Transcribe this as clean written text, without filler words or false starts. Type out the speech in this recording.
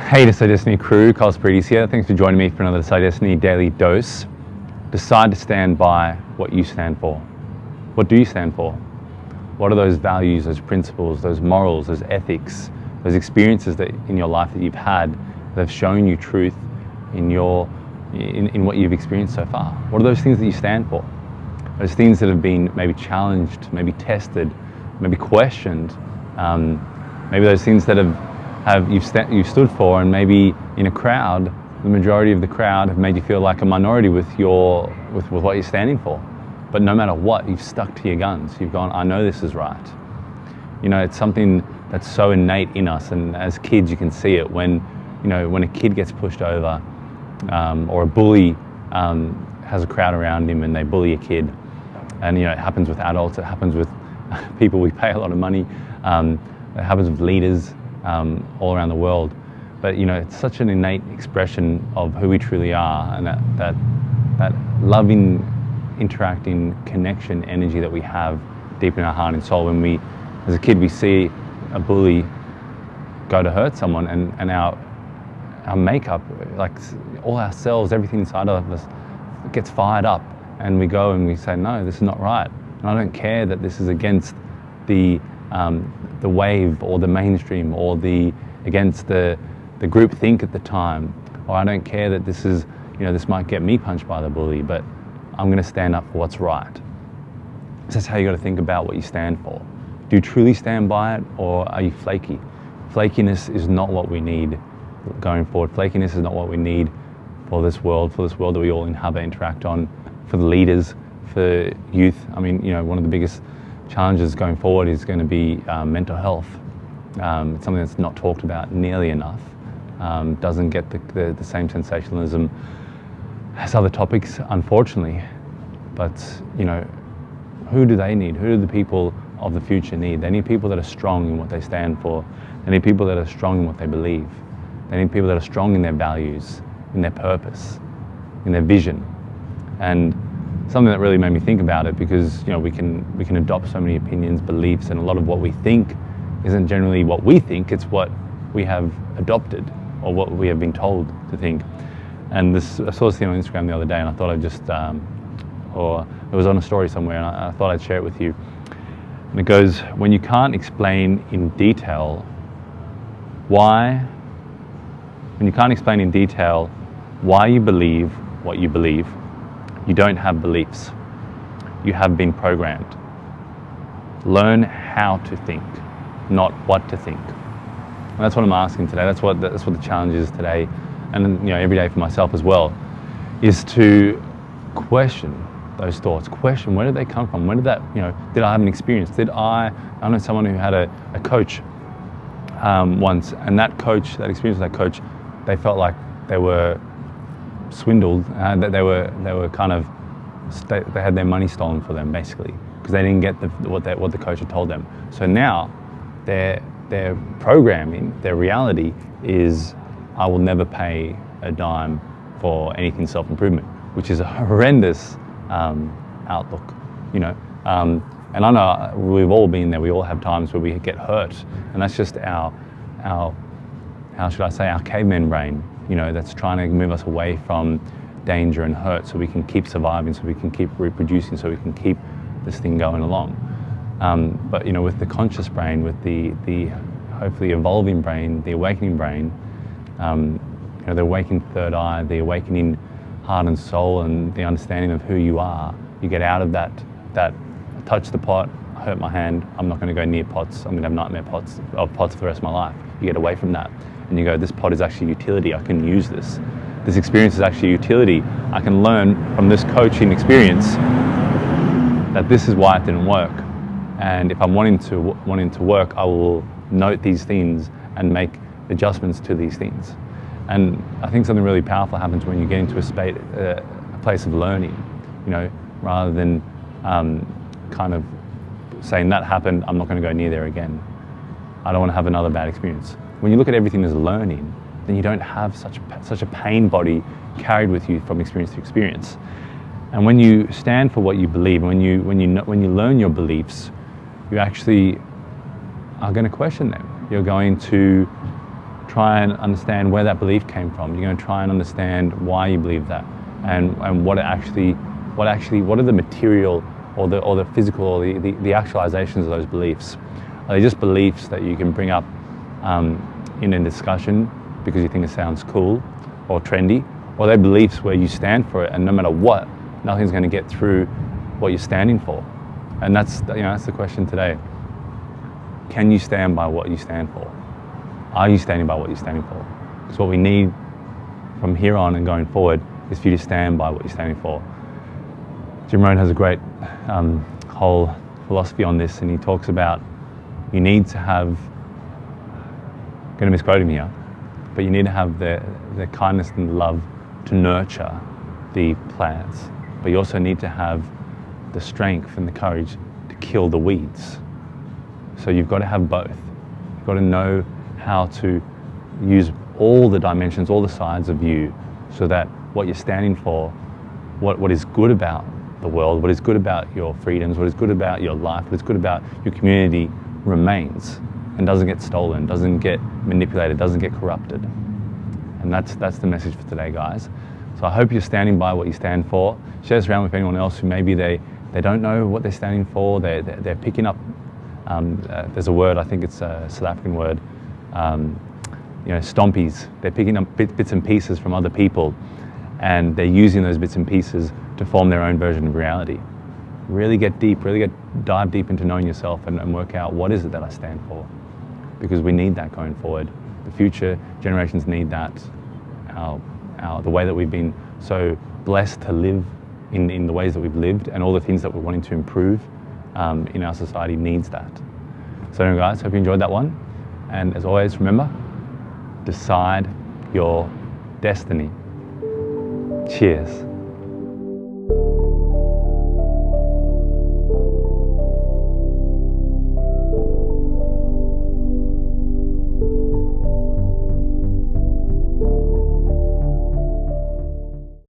Hey, Decide Destiny crew, Carl Spreedy's here. Thanks for joining me for another Decide Destiny Daily Dose. Decide to stand by what you stand for. What do you stand for? What are those values, those principles, those morals, those ethics, those experiences that in your life that you've had that have shown you truth in what you've experienced so far? What are those things that you stand for? Those things that have been maybe challenged, maybe tested, maybe questioned, maybe those things that you've stood for, and maybe in a crowd, the majority of the crowd have made you feel like a minority with what you're standing for. But no matter what, you've stuck to your guns. You've gone, I know this is right. You know, it's something that's so innate in us, and as kids you can see it when a kid gets pushed over, or a bully has a crowd around him and they bully a kid, and it happens with adults, it happens with people we pay a lot of money, it happens with leaders all around the world. But it's such an innate expression of who we truly are, and that loving, interacting connection energy that we have deep in our heart and soul. When we, as a kid, we see a bully go to hurt someone, and our makeup, like all our cells, everything inside of us gets fired up, and we go and we say, no, this is not right. And I don't care that this is against the wave or the mainstream or against the group think at the time, or I don't care that this is, this might get me punched by the bully, but I'm going to stand up for what's right. So that's how you got to think about what you stand for. Do you truly stand by it, or are you flaky? Flakiness is not what we need going forward. Flakiness is not what we need for this world that we all inhabit, interact on, for the leaders, for youth. I mean, one of the biggest challenges going forward is going to be mental health. It's something that's not talked about nearly enough. Doesn't get the same sensationalism as other topics, unfortunately. But who do they need? Who do the people of the future need? They need people that are strong in what they stand for. They need people that are strong in what they believe. They need people that are strong in their values, in their purpose, in their vision. And something that really made me think about it, because we can adopt so many opinions, beliefs, and a lot of what we think isn't generally what we think, it's what we have adopted or what we have been told to think. And I saw this thing on Instagram the other day, and I thought I'd just, or it was on a story somewhere, and I thought I'd share it with you. And it goes, when you can't explain in detail why you believe what you believe, you don't have beliefs. You have been programmed. Learn how to think, not what to think. And that's what I'm asking today. That's what the challenge is today, and every day for myself as well, is to question those thoughts. Question, where did they come from? When did that, did I have an experience? I know someone who had a coach once, and that experience with that coach, they felt like they were swindled, that they were kind of, they had their money stolen for them, basically, because they didn't get what the coach had told them. So now their programming, their reality is, I will never pay a dime for anything self-improvement, which is a horrendous outlook, and I know we've all been there. We all have times where we get hurt, and that's just our how should I say, our caveman brain, that's trying to move us away from danger and hurt, so we can keep surviving, so we can keep reproducing, so we can keep this thing going along. But with the conscious brain, with the hopefully evolving brain, the awakening brain, the awakened third eye, the awakening heart and soul, and the understanding of who you are, you get out of that touch the pot, I hurt my hand, I'm not going to go near pots, I'm going to have nightmare of pots for the rest of my life. You get away from that, and you go, this pot is actually utility, I can use this. This experience is actually utility. I can learn from this coaching experience that this is why it didn't work. And if I'm wanting to work, I will note these things and make adjustments to these things. And I think something really powerful happens when you get into a place of learning, rather than kind of saying that happened, I'm not going to go near there again. I don't want to have another bad experience. When you look at everything as learning, then you don't have such a pain body carried with you from experience to experience. And when you stand for what you believe, when you learn your beliefs, you actually are going to question them. You're going to try and understand where that belief came from. You're going to try and understand why you believe that, and what are the material or the physical or the actualizations of those beliefs. Are they just beliefs that you can bring up in a discussion because you think it sounds cool or trendy? Or are they beliefs where you stand for it, and no matter what, nothing's going to get through what you're standing for? And that's the question today. Can you stand by what you stand for? Are you standing by what you're standing for? Because what we need from here on and going forward is for you to stand by what you're standing for. Jim Rohn has a great whole philosophy on this, and he talks about you need to have, I'm going to misquote him here, but you need to have the kindness and the love to nurture the plants, but you also need to have the strength and the courage to kill the weeds. So you've got to have both. You've got to know how to use all the dimensions, all the sides of you, so that what you're standing for, what is good about the world, what is good about your freedoms, what is good about your life, what is good about your community remains and doesn't get stolen, doesn't get manipulated, doesn't get corrupted. And that's the message for today, guys. So I hope you're standing by what you stand for. Share this around with anyone else who maybe they don't know what they're standing for. They're picking up, there's a word, I think it's a South African word, stompies. They're picking up bits and pieces from other people, and they're using those bits and pieces to form their own version of reality. Really get deep, dive deep into knowing yourself and work out what is it that I stand for. Because we need that going forward. The future generations need that. The way that we've been so blessed to live in the ways that we've lived, and all the things that we're wanting to improve in our society needs that. So anyway, guys, hope you enjoyed that one. And as always, remember, decide your destiny. Cheers.